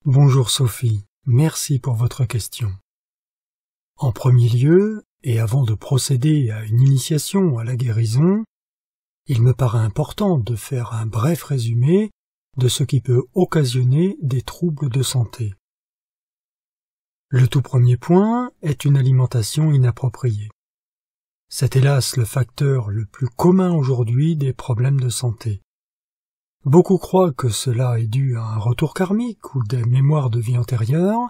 Bonjour Sophie, merci pour votre question. En premier lieu, et avant de procéder à une initiation à la guérison, il me paraît important de faire un bref résumé de ce qui peut occasionner des troubles de santé. Le tout premier point est une alimentation inappropriée. C'est hélas le facteur le plus commun aujourd'hui des problèmes de santé. Beaucoup croient que cela est dû à un retour karmique ou des mémoires de vie antérieure,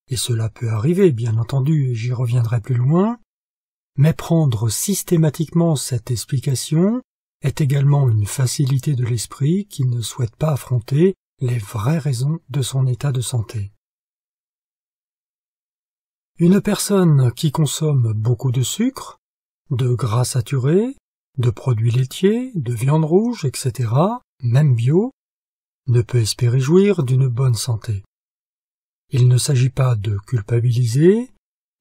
et cela peut arriver bien entendu et j'y reviendrai plus loin, mais prendre systématiquement cette explication est également une facilité de l'esprit qui ne souhaite pas affronter les vraies raisons de son état de santé. Une personne qui consomme beaucoup de sucre, de gras saturés, de produits laitiers, de viande rouge, etc., même bio, ne peut espérer jouir d'une bonne santé. Il ne s'agit pas de culpabiliser,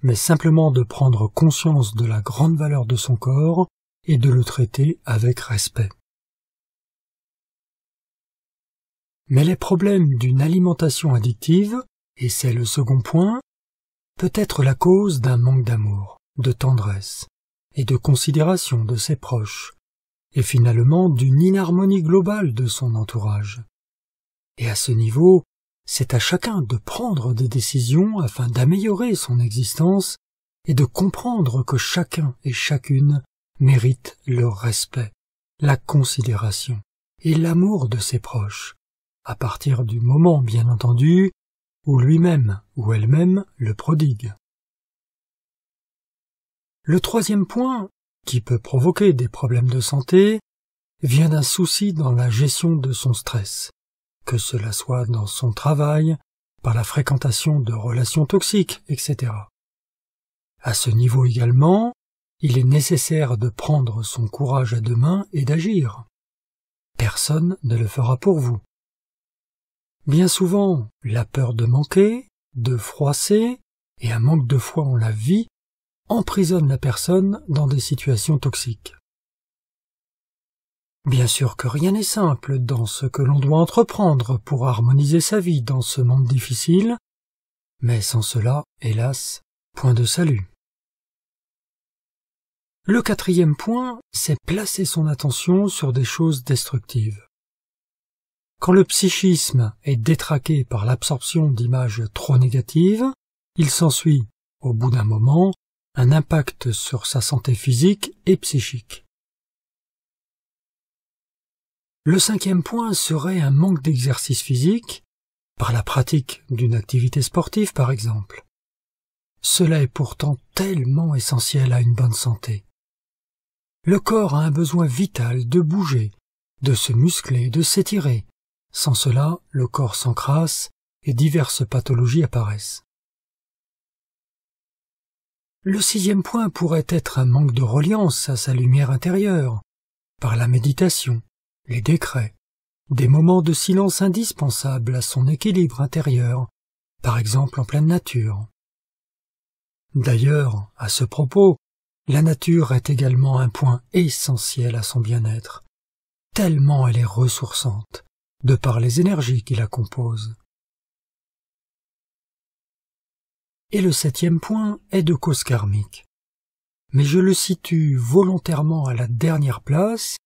mais simplement de prendre conscience de la grande valeur de son corps et de le traiter avec respect. Mais les problèmes d'une alimentation addictive, et c'est le second point, peut être la cause d'un manque d'amour, de tendresse et de considération de ses proches, et finalement d'une inharmonie globale de son entourage. Et à ce niveau, c'est à chacun de prendre des décisions afin d'améliorer son existence et de comprendre que chacun et chacune mérite le respect, la considération et l'amour de ses proches, à partir du moment, bien entendu, où lui-même ou elle-même le prodigue. Le troisième point, qui peut provoquer des problèmes de santé, vient d'un souci dans la gestion de son stress, que cela soit dans son travail, par la fréquentation de relations toxiques, etc. À ce niveau également, il est nécessaire de prendre son courage à deux mains et d'agir. Personne ne le fera pour vous. Bien souvent, la peur de manquer, de froisser et un manque de foi en la vie emprisonne la personne dans des situations toxiques. Bien sûr que rien n'est simple dans ce que l'on doit entreprendre pour harmoniser sa vie dans ce monde difficile, mais sans cela, hélas, point de salut. Le quatrième point, c'est placer son attention sur des choses destructives. Quand le psychisme est détraqué par l'absorption d'images trop négatives, il s'ensuit, au bout d'un moment, un impact sur sa santé physique et psychique. Le cinquième point serait un manque d'exercice physique, par la pratique d'une activité sportive par exemple. Cela est pourtant tellement essentiel à une bonne santé. Le corps a un besoin vital de bouger, de se muscler, de s'étirer. Sans cela, le corps s'encrasse et diverses pathologies apparaissent. Le sixième point pourrait être un manque de reliance à sa lumière intérieure, par la méditation, les décrets, des moments de silence indispensables à son équilibre intérieur, par exemple en pleine nature. D'ailleurs, à ce propos, la nature est également un point essentiel à son bien-être, tellement elle est ressourçante, de par les énergies qui la composent. Et le septième point est de cause karmique. Mais je le situe volontairement à la dernière place,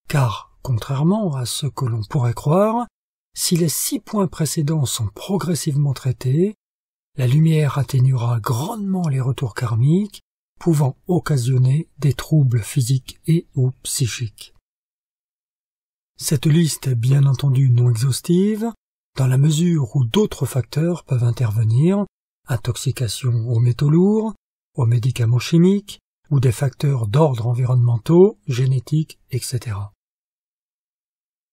car, contrairement à ce que l'on pourrait croire, si les 6 points précédents sont progressivement traités, la lumière atténuera grandement les retours karmiques, pouvant occasionner des troubles physiques et ou psychiques. Cette liste est bien entendu non exhaustive, dans la mesure où d'autres facteurs peuvent intervenir, intoxication aux métaux lourds, aux médicaments chimiques, ou des facteurs d'ordre environnementaux, génétiques, etc.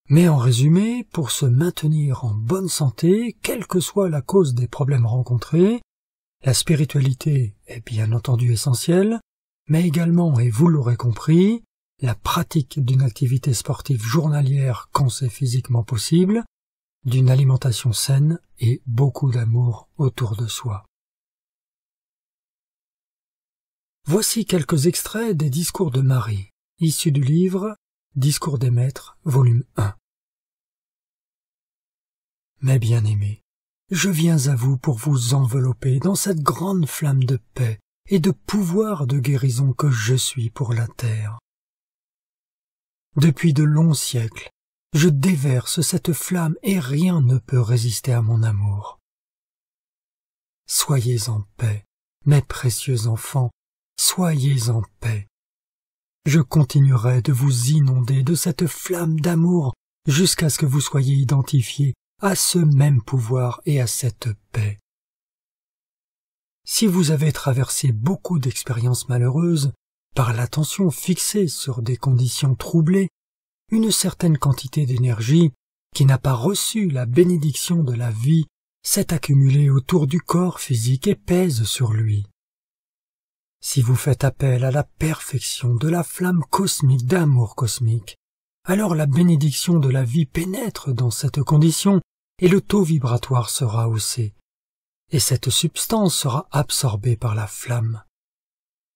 Mais en résumé, pour se maintenir en bonne santé, quelle que soit la cause des problèmes rencontrés, la spiritualité est bien entendu essentielle, mais également, et vous l'aurez compris, la pratique d'une activité sportive journalière quand c'est physiquement possible, d'une alimentation saine et beaucoup d'amour autour de soi. Voici quelques extraits des discours de Marie, issus du livre Discours des Maîtres, volume 1. Mes bien-aimés, je viens à vous pour vous envelopper dans cette grande flamme de paix et de pouvoir de guérison que je suis pour la terre. Depuis de longs siècles, je déverse cette flamme et rien ne peut résister à mon amour. Soyez en paix, mes précieux enfants, soyez en paix. Je continuerai de vous inonder de cette flamme d'amour jusqu'à ce que vous soyez identifiés à ce même pouvoir et à cette paix. Si vous avez traversé beaucoup d'expériences malheureuses, par l'attention fixée sur des conditions troublées, une certaine quantité d'énergie, qui n'a pas reçu la bénédiction de la vie, s'est accumulée autour du corps physique et pèse sur lui. Si vous faites appel à la perfection de la flamme cosmique d'amour cosmique, alors la bénédiction de la vie pénètre dans cette condition et le taux vibratoire sera haussé, et cette substance sera absorbée par la flamme.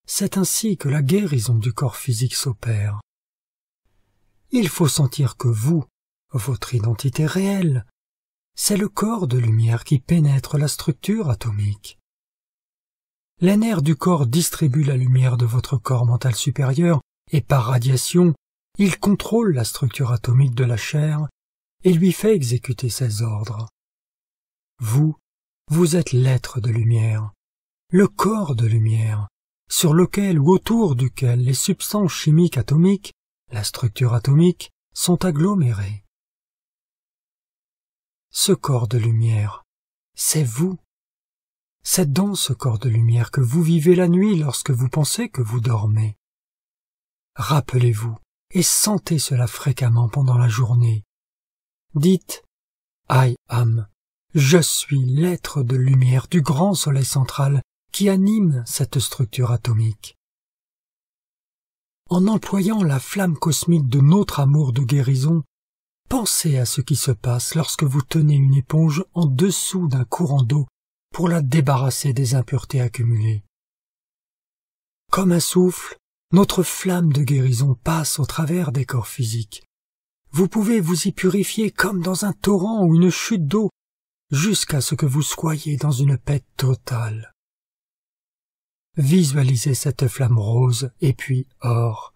C'est ainsi que la guérison du corps physique s'opère. Il faut sentir que vous, votre identité réelle, c'est le corps de lumière qui pénètre la structure atomique. Les nerfs du corps distribuent la lumière de votre corps mental supérieur et par radiation, il contrôle la structure atomique de la chair et lui fait exécuter ses ordres. Vous êtes l'être de lumière, le corps de lumière, sur lequel ou autour duquel les substances chimiques atomiques, la structure atomique, sont agglomérées. Ce corps de lumière, c'est vous. C'est dans ce corps de lumière que vous vivez la nuit lorsque vous pensez que vous dormez. Rappelez-vous et sentez cela fréquemment pendant la journée. Dites « I am ». Je suis l'être de lumière du grand soleil central qui anime cette structure atomique. En employant la flamme cosmique de notre amour de guérison, pensez à ce qui se passe lorsque vous tenez une éponge en dessous d'un courant d'eau pour la débarrasser des impuretés accumulées. Comme un souffle, notre flamme de guérison passe au travers des corps physiques. Vous pouvez vous y purifier comme dans un torrent ou une chute d'eau, jusqu'à ce que vous soyez dans une paix totale. Visualisez cette flamme rose et puis or.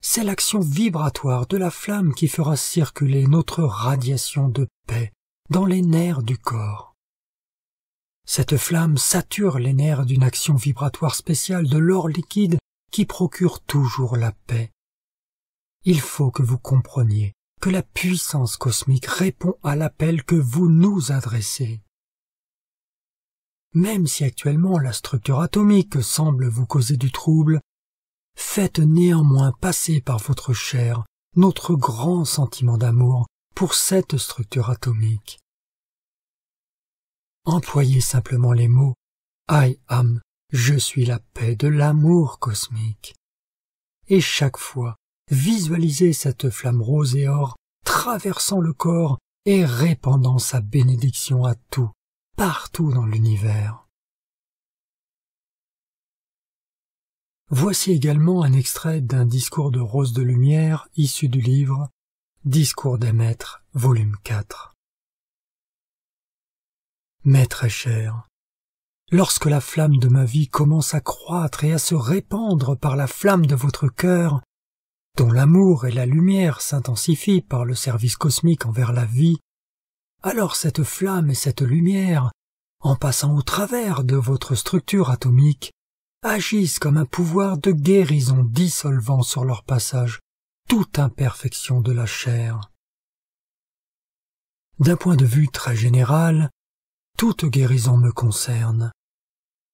C'est l'action vibratoire de la flamme qui fera circuler notre radiation de paix dans les nerfs du corps. Cette flamme sature les nerfs d'une action vibratoire spéciale de l'or liquide qui procure toujours la paix. Il faut que vous compreniez que la puissance cosmique répond à l'appel que vous nous adressez. Même si actuellement la structure atomique semble vous causer du trouble, faites néanmoins passer par votre chair notre grand sentiment d'amour pour cette structure atomique. Employez simplement les mots « I am », je suis la paix de l'amour cosmique. Et chaque fois, visualisez cette flamme rose et or traversant le corps et répandant sa bénédiction à tout, partout dans l'univers. Voici également un extrait d'un discours de Rose de Lumière issu du livre Discours des Maîtres, volume 4. Mes très chers, lorsque la flamme de ma vie commence à croître et à se répandre par la flamme de votre cœur, dont l'amour et la lumière s'intensifient par le service cosmique envers la vie, alors cette flamme et cette lumière, en passant au travers de votre structure atomique, agissent comme un pouvoir de guérison dissolvant sur leur passage toute imperfection de la chair. D'un point de vue très général, toute guérison me concerne,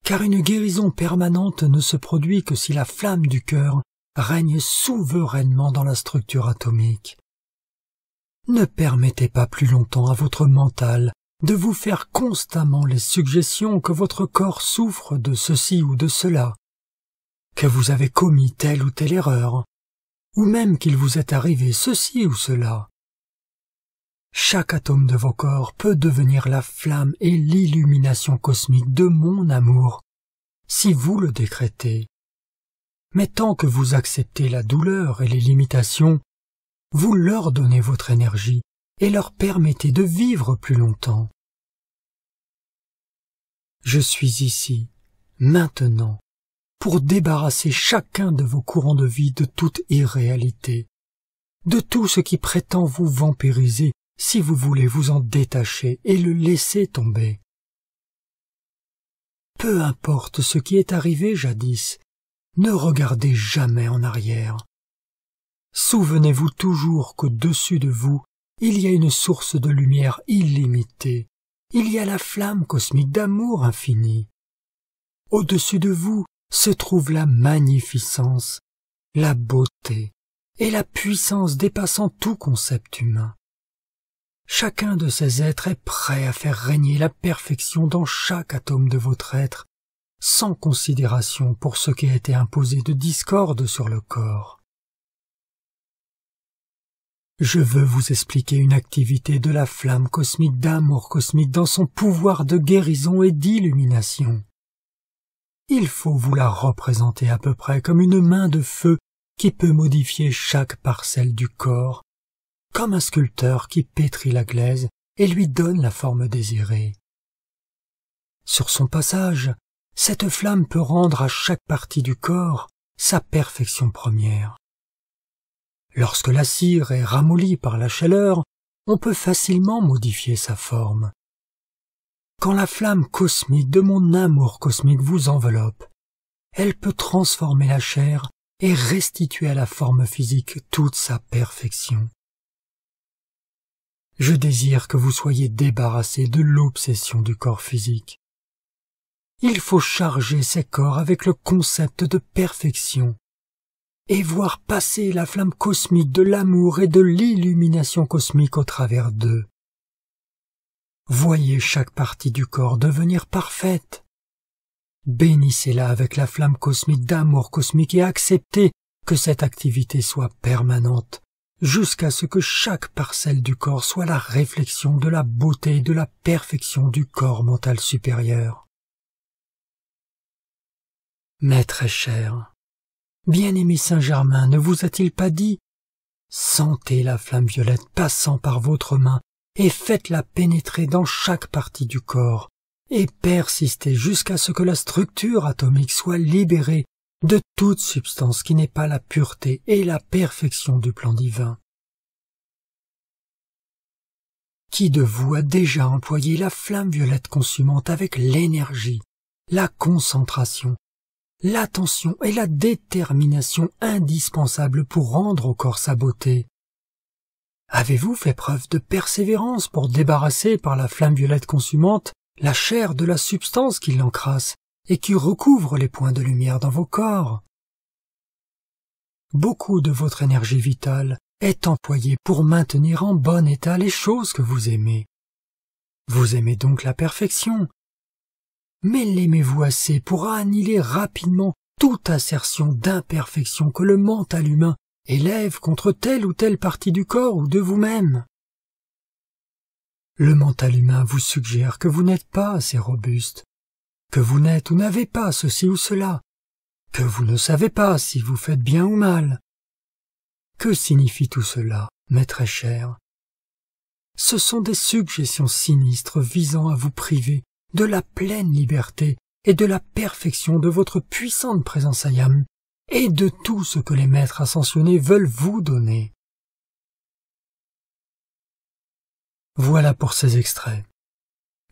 car une guérison permanente ne se produit que si la flamme du cœur règne souverainement dans la structure atomique. Ne permettez pas plus longtemps à votre mental de vous faire constamment les suggestions que votre corps souffre de ceci ou de cela, que vous avez commis telle ou telle erreur, ou même qu'il vous est arrivé ceci ou cela. Chaque atome de vos corps peut devenir la flamme et l'illumination cosmique de mon amour, si vous le décrétez. Mais tant que vous acceptez la douleur et les limitations, vous leur donnez votre énergie et leur permettez de vivre plus longtemps. Je suis ici, maintenant, pour débarrasser chacun de vos courants de vie de toute irréalité, de tout ce qui prétend vous vampiriser si vous voulez vous en détacher et le laisser tomber. Peu importe ce qui est arrivé jadis, ne regardez jamais en arrière. Souvenez-vous toujours qu'au-dessus de vous, il y a une source de lumière illimitée, il y a la flamme cosmique d'amour infini. Au-dessus de vous se trouve la magnificence, la beauté et la puissance dépassant tout concept humain. Chacun de ces êtres est prêt à faire régner la perfection dans chaque atome de votre être, sans considération pour ce qui a été imposé de discorde sur le corps. Je veux vous expliquer une activité de la flamme cosmique d'amour cosmique dans son pouvoir de guérison et d'illumination. Il faut vous la représenter à peu près comme une main de feu qui peut modifier chaque parcelle du corps, comme un sculpteur qui pétrit la glaise et lui donne la forme désirée. Sur son passage, cette flamme peut rendre à chaque partie du corps sa perfection première. Lorsque la cire est ramollie par la chaleur, on peut facilement modifier sa forme. Quand la flamme cosmique de mon amour cosmique vous enveloppe, elle peut transformer la chair et restituer à la forme physique toute sa perfection. Je désire que vous soyez débarrassés de l'obsession du corps physique. Il faut charger ces corps avec le concept de perfection et voir passer la flamme cosmique de l'amour et de l'illumination cosmique au travers d'eux. Voyez chaque partie du corps devenir parfaite. Bénissez-la avec la flamme cosmique d'amour cosmique et acceptez que cette activité soit permanente, jusqu'à ce que chaque parcelle du corps soit la réflexion de la beauté et de la perfection du corps mental supérieur. Mais très cher, bien-aimé Saint-Germain ne vous a-t-il pas dit « Sentez la flamme violette passant par votre main et faites-la pénétrer dans chaque partie du corps et persistez jusqu'à ce que la structure atomique soit libérée de toute substance qui n'est pas la pureté et la perfection du plan divin. » Qui de vous a déjà employé la flamme violette consumante avec l'énergie, la concentration, l'attention et la détermination indispensables pour rendre au corps sa beauté? Avez-vous fait preuve de persévérance pour débarrasser par la flamme violette consumante la chair de la substance qui l'encrasse et qui recouvre les points de lumière dans vos corps? Beaucoup de votre énergie vitale est employée pour maintenir en bon état les choses que vous aimez. Vous aimez donc la perfection. Mais l'aimez-vous assez pour annihiler rapidement toute assertion d'imperfection que le mental humain élève contre telle ou telle partie du corps ou de vous-même? Le mental humain vous suggère que vous n'êtes pas assez robuste, que vous n'êtes ou n'avez pas ceci ou cela, que vous ne savez pas si vous faites bien ou mal. Que signifie tout cela, mes très chers? Ce sont des suggestions sinistres visant à vous priver de la pleine liberté et de la perfection de votre puissante présence ayam et de tout ce que les maîtres ascensionnés veulent vous donner. Voilà pour ces extraits.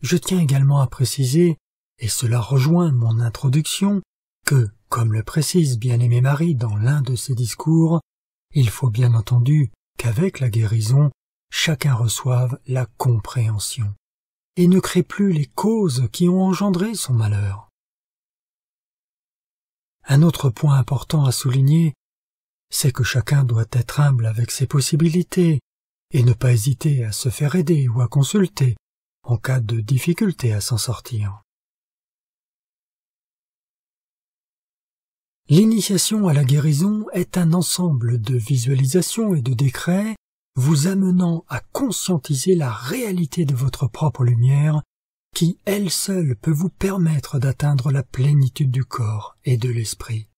Je tiens également à préciser, et cela rejoint mon introduction, que, comme le précise bien-aimé Marie dans l'un de ses discours, il faut bien entendu qu'avec la guérison, chacun reçoive la compréhension et ne crée plus les causes qui ont engendré son malheur. Un autre point important à souligner, c'est que chacun doit être humble avec ses possibilités et ne pas hésiter à se faire aider ou à consulter en cas de difficulté à s'en sortir. L'initiation à la guérison est un ensemble de visualisations et de décrets vous amenant à conscientiser la réalité de votre propre lumière qui, elle seule, peut vous permettre d'atteindre la plénitude du corps et de l'esprit.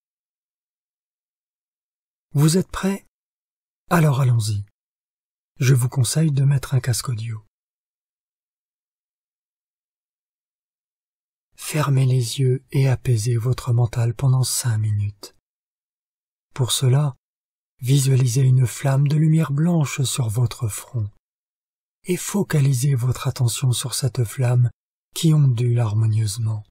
Vous êtes prêts? Alors allons-y. Je vous conseille de mettre un casque audio. fermez les yeux et apaisez votre mental pendant 5 minutes. Pour cela, visualisez une flamme de lumière blanche sur votre front et focalisez votre attention sur cette flamme qui ondule harmonieusement.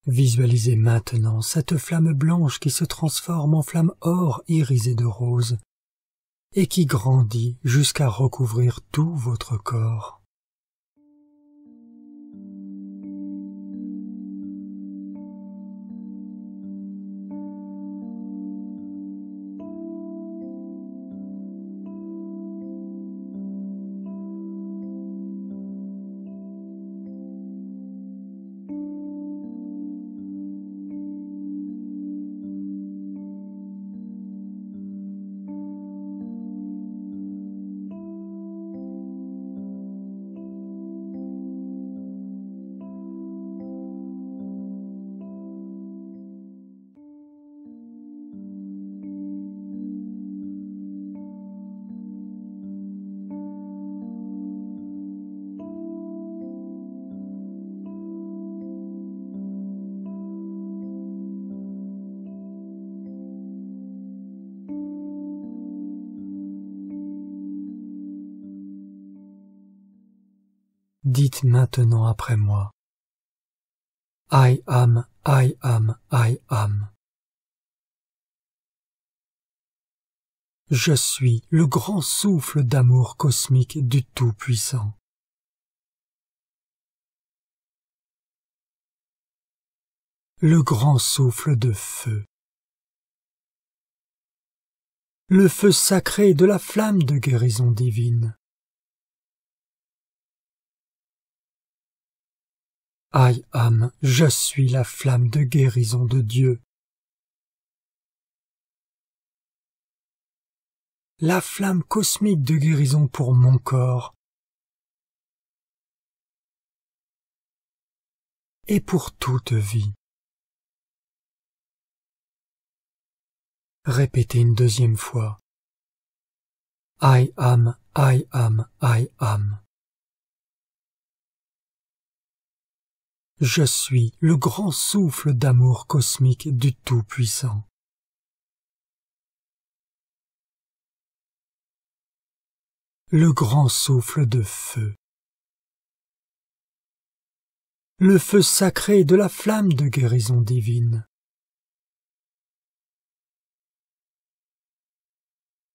Visualisez maintenant cette flamme blanche qui se transforme en flamme or irisée de rose et qui grandit jusqu'à recouvrir tout votre corps. Dites maintenant après moi. I am, I am, I am. Je suis le grand souffle d'amour cosmique du Tout-Puissant. Le grand souffle de feu. Le feu sacré de la flamme de guérison divine. I am, je suis la flamme de guérison de Dieu. La flamme cosmique de guérison pour mon corps et pour toute vie. Répétez une deuxième fois. I am, I am, I am. Je suis le grand souffle d'amour cosmique du Tout-Puissant. Le grand souffle de feu. Le feu sacré de la flamme de guérison divine.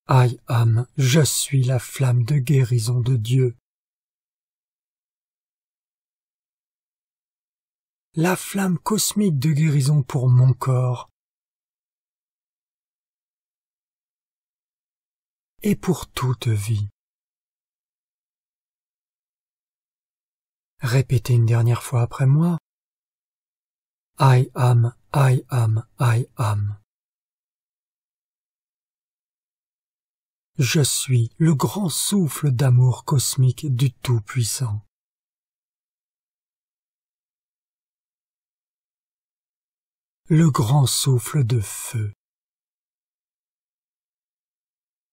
I am, je suis la flamme de guérison de Dieu. La flamme cosmique de guérison pour mon corps et pour toute vie. Répétez une dernière fois après moi. I am, I am, I am. Je suis le grand souffle d'amour cosmique du Tout-Puissant. Le grand souffle de feu.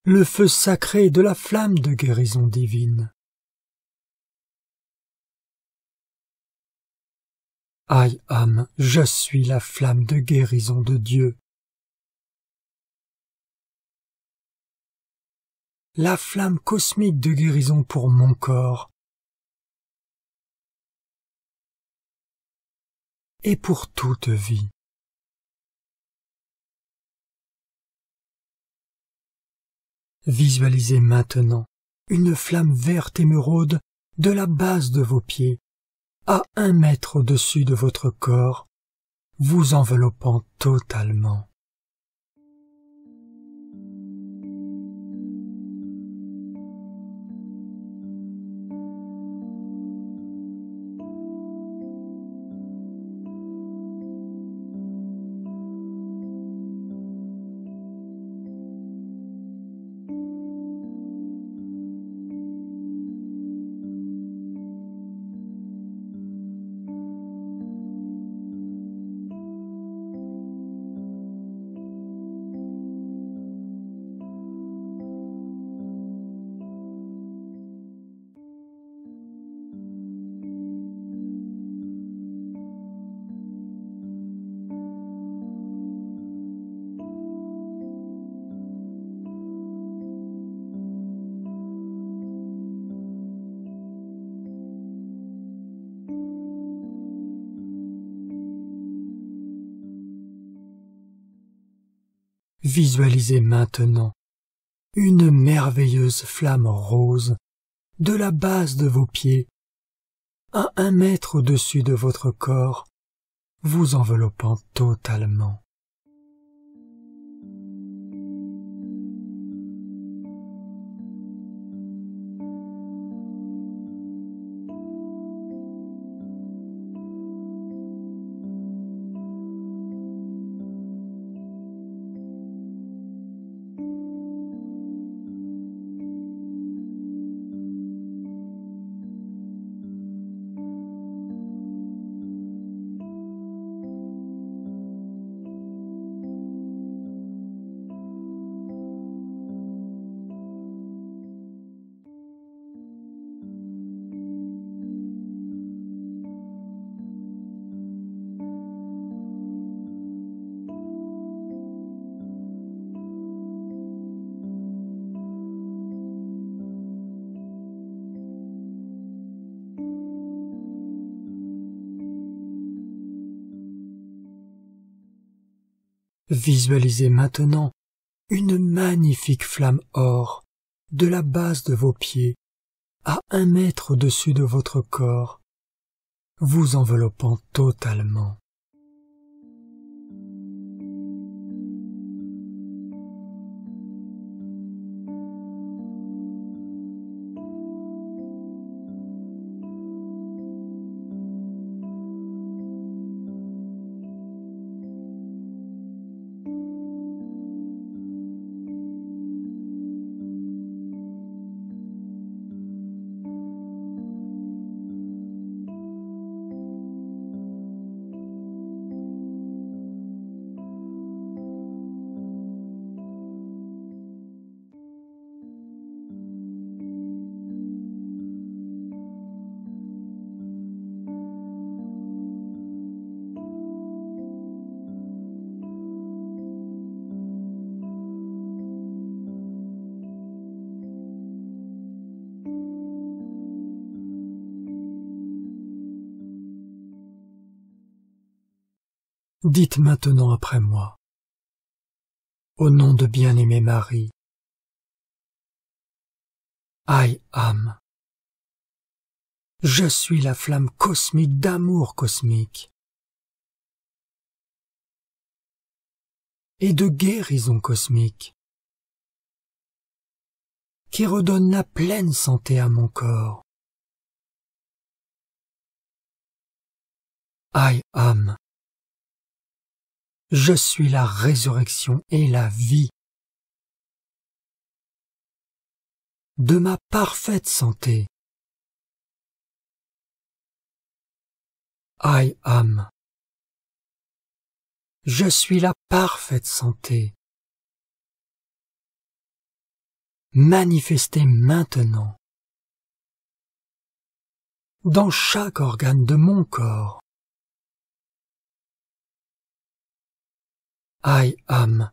Le feu sacré de la flamme de guérison divine. I am, je suis la flamme de guérison de Dieu. La flamme cosmique de guérison pour mon corps et pour toute vie. Visualisez maintenant une flamme verte émeraude de la base de vos pieds à 1 mètre au-dessus de votre corps, vous enveloppant totalement. Visualisez maintenant une merveilleuse flamme rose de la base de vos pieds à 1 mètre au-dessus de votre corps, vous enveloppant totalement. Visualisez maintenant une magnifique flamme or de la base de vos pieds à 1 mètre au-dessus de votre corps, vous enveloppant totalement. Dites maintenant après moi, au nom de bien-aimée Marie, I am. Je suis la flamme cosmique d'amour cosmique et de guérison cosmique qui redonne la pleine santé à mon corps. I am. Je suis la résurrection et la vie de ma parfaite santé. I am. Je suis la parfaite santé. Manifestée maintenant dans chaque organe de mon corps. I am.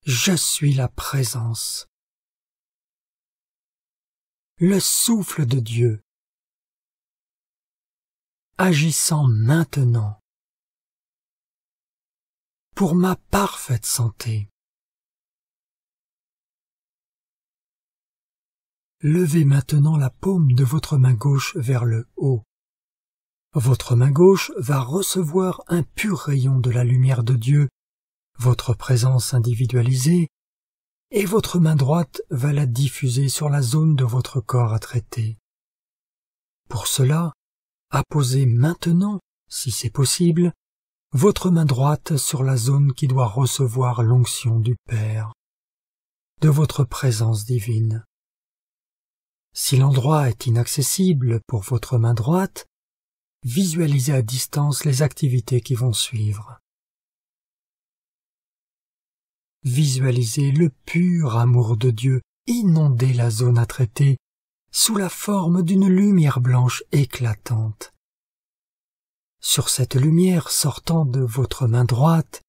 Je suis la présence, le souffle de Dieu, agissant maintenant pour ma parfaite santé. Levez maintenant la paume de votre main gauche vers le haut. Votre main gauche va recevoir un pur rayon de la lumière de Dieu, votre présence individualisée, et votre main droite va la diffuser sur la zone de votre corps à traiter. Pour cela, apposez maintenant, si c'est possible, votre main droite sur la zone qui doit recevoir l'onction du Père, de votre présence divine. Si l'endroit est inaccessible pour votre main droite, visualisez à distance les activités qui vont suivre. Visualisez le pur amour de Dieu inonder la zone à traiter sous la forme d'une lumière blanche éclatante. Sur cette lumière sortant de votre main droite,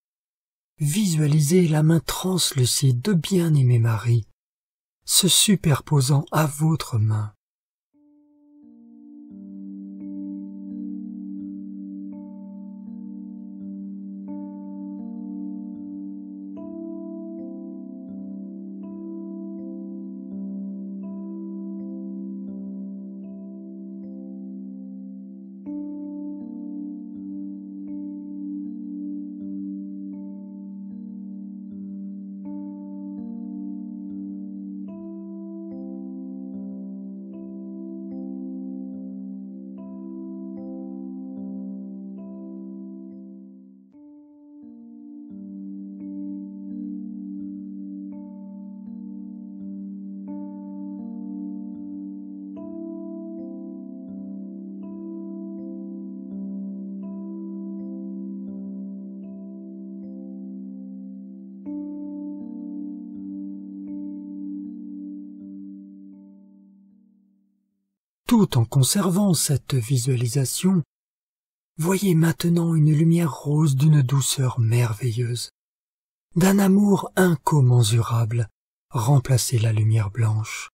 visualisez la main translucide de bien-aimée Marie, se superposant à votre main. tout en conservant cette visualisation, voyez maintenant une lumière rose d'une douceur merveilleuse, d'un amour incommensurable, remplacer la lumière blanche.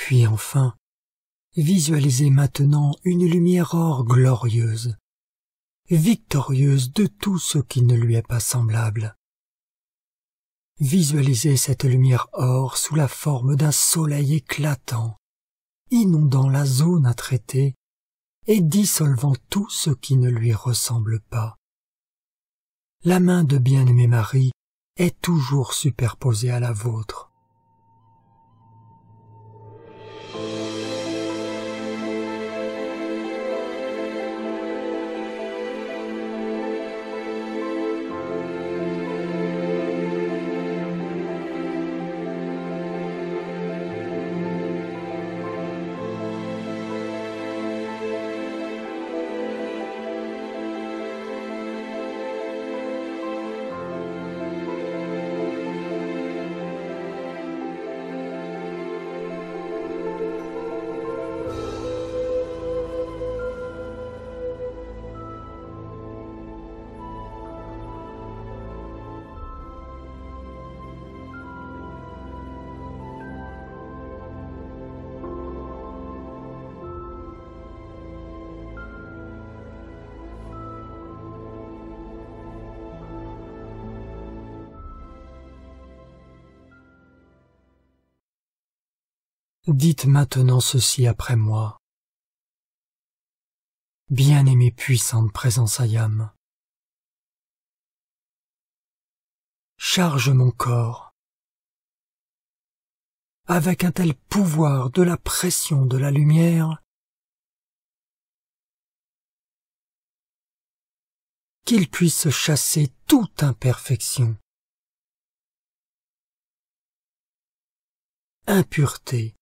Puis enfin, visualisez maintenant une lumière or glorieuse, victorieuse de tout ce qui ne lui est pas semblable. Visualisez cette lumière or sous la forme d'un soleil éclatant, inondant la zone à traiter et dissolvant tout ce qui ne lui ressemble pas. La main de bien-aimé Marie est toujours superposée à la vôtre. Dites maintenant ceci après moi. Bien-aimée puissante présence Ayam, charge mon corps avec un tel pouvoir de la pression de la lumière qu'il puisse chasser toute imperfection, impureté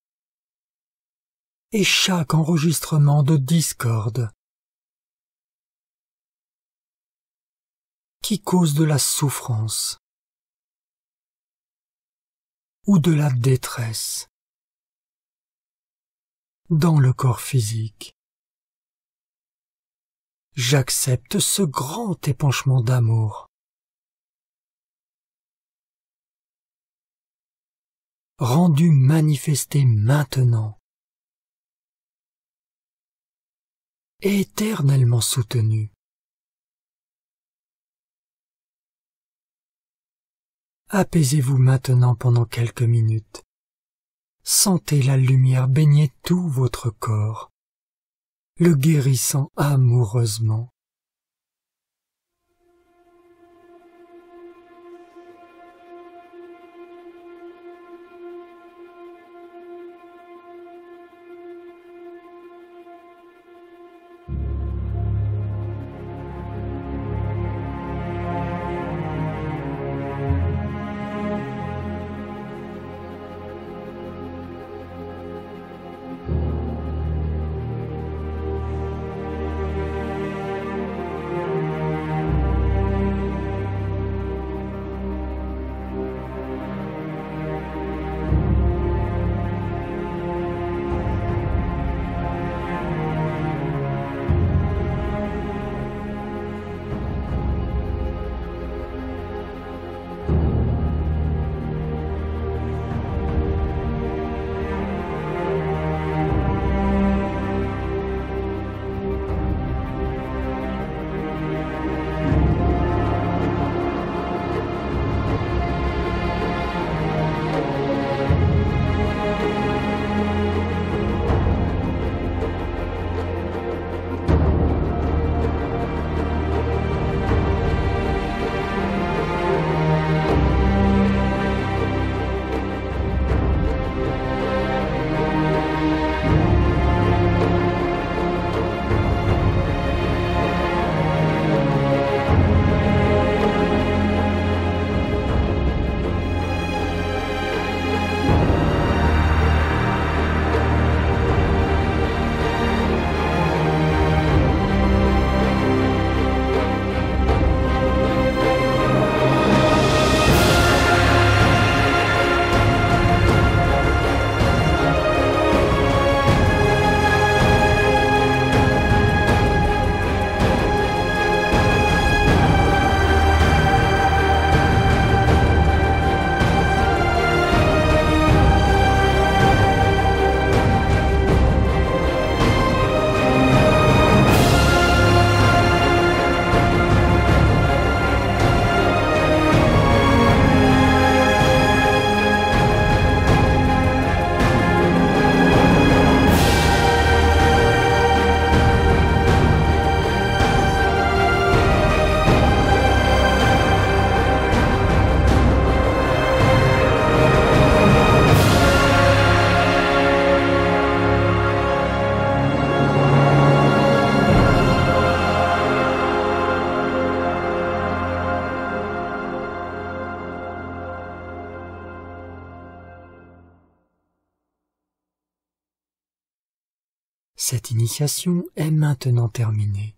et chaque enregistrement de discorde qui cause de la souffrance ou de la détresse dans le corps physique. J'accepte ce grand épanchement d'amour. Rendu manifesté maintenant et éternellement soutenu. Apaisez-vous maintenant pendant quelques minutes. Sentez la lumière baigner tout votre corps, le guérissant amoureusement. Cette initiation est maintenant terminée.